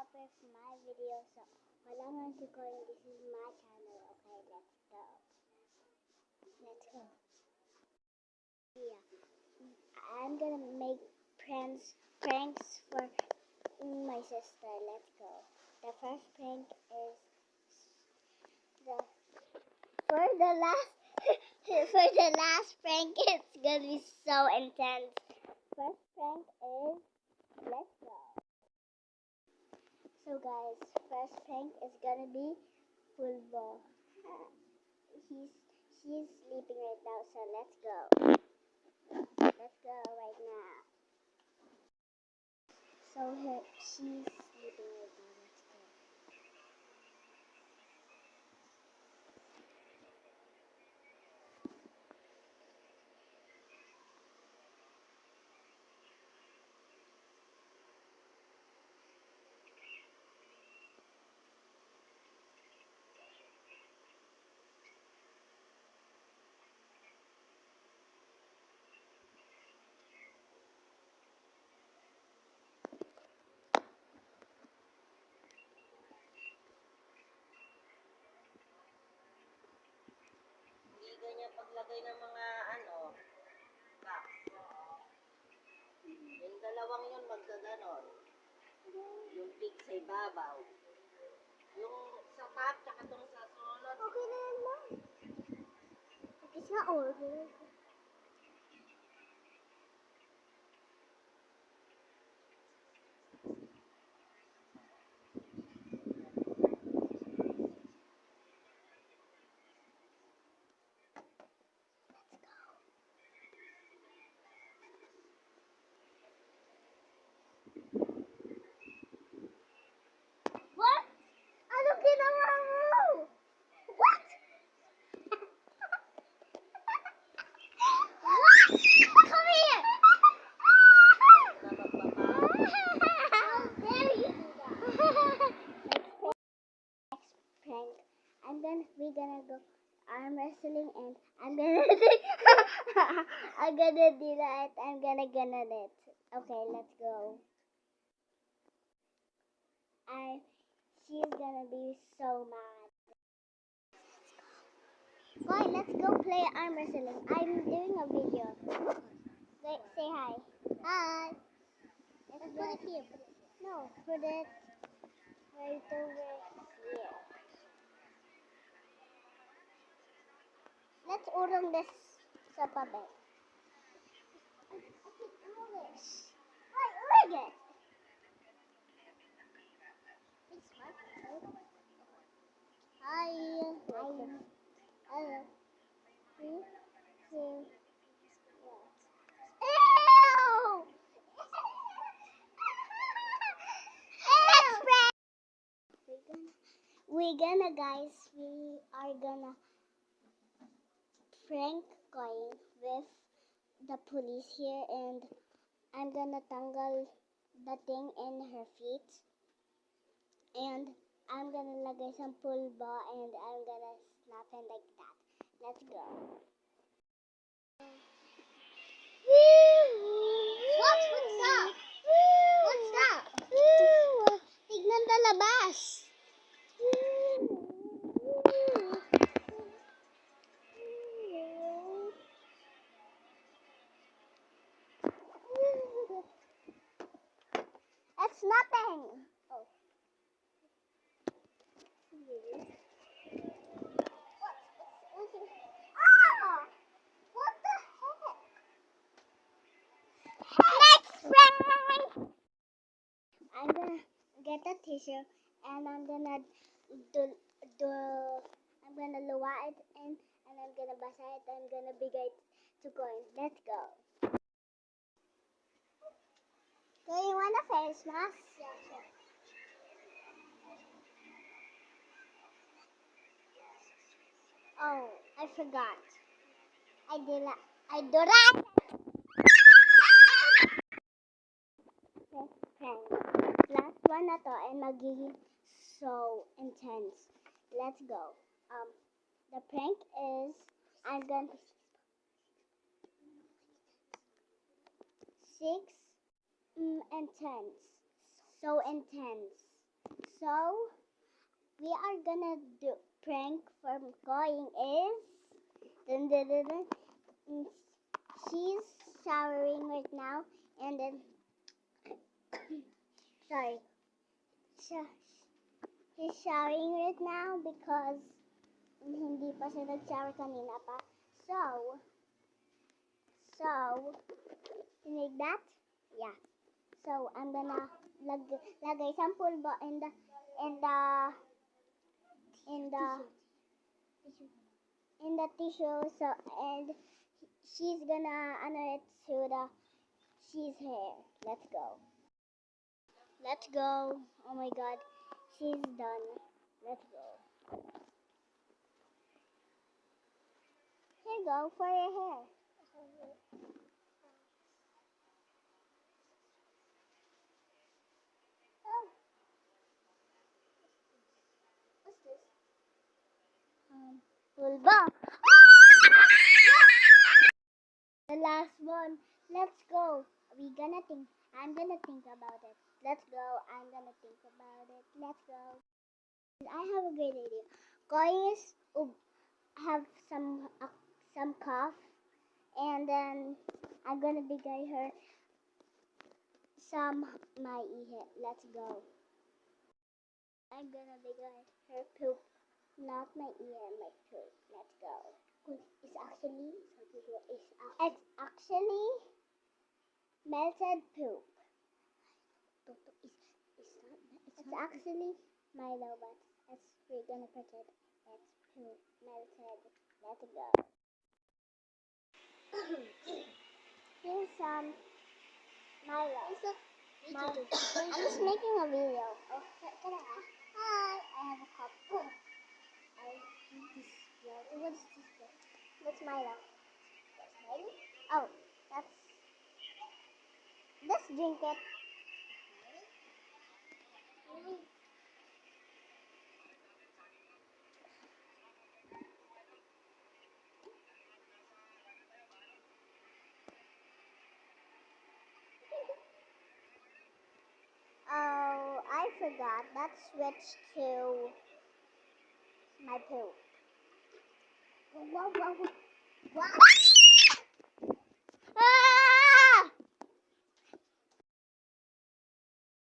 up with my video. So, wala man si Coin. This is my channel. Okay, let's go. Let's go. Yeah. I'm gonna make pranks for my sister. Let's go. The first prank is for the last for the last prank. It's gonna be so intense. First prank is let's go. So guys, first prank is gonna be Pulbo. She's sleeping right now, so let's go. Let's go right now. So she's sleeping right now. Let's go. Hindi ganyan paglagay ng mga box. Yung dalawang yun magkaganon. Yung pig sa ibabaw. Yung sa top, tsaka itong sa sunod. Okay na yan, Mom. It's not order. What? Anong ginawa mo? What? What? Come here! How dare you do that? Next prank. And then we're gonna go arm wrestling and I'm gonna I'm gonna do that. I'm gonna it. Okay, let's go. She's gonna be so mad. Boy, let's go play arm wrestling. I'm doing a video. Say hi. Hi. Let's put it here. No, put it right over here. Let's urong this sa papel. Wait, it. Hi. Hello. Ew. We are gonna prank Coin with the police here, and I'm gonna tangle the thing in her feet, and I'm gonna lagay some pulbo, and I'm gonna snap it like that. Let's go. What's that? What's that? Tignan sa labas. It's nothing. Oh. Ah! What the heck? Next prank! I'm gonna get a tissue and I'm gonna I'm gonna luwa it in and I'm gonna basa it. I'm gonna bigay it to Coin. Let's go. Do you want a face mask? Yeah, sure. Oh, I forgot. I do that. Last one na to and magiging so intense. Let's go. The prank is I'm going to 6 intense. So intense. So we are gonna do prank from going is dun, dun, dun, dun. Mm, she's showering right now, and then sorry, she's showering right now because hindi pa siya nag-shower kanina pa. So, you need that? Yeah. So, I'm gonna lagay some pulbo in the tissue. So, and she's gonna it to she's hair. Let's go. Let's go. Oh my god. She's done. Let's go. Here you go for your hair. Oh, what's this? Pulbo. The last one. Let's go. I'm gonna think about it. Let's go. I'm gonna think about it. Let's go. I have a great idea. Guys, have some cough, and then I'm gonna bigay her some my ihe. Let's go. I'm gonna bigay her poop, not my ear, my poop. Let's go. It's actually melted poop. It's actually Milo, but we're gonna pretend it's poop melted. Let's go. Here's some Milo. I'm just making a video. Oh, can I ask? Hi, I have a cup. I eat this. What's this? What's Milo? That's Milo? Oh, that's. Let's drink it. Oh, I forgot. Let's switch to my poop. Wow.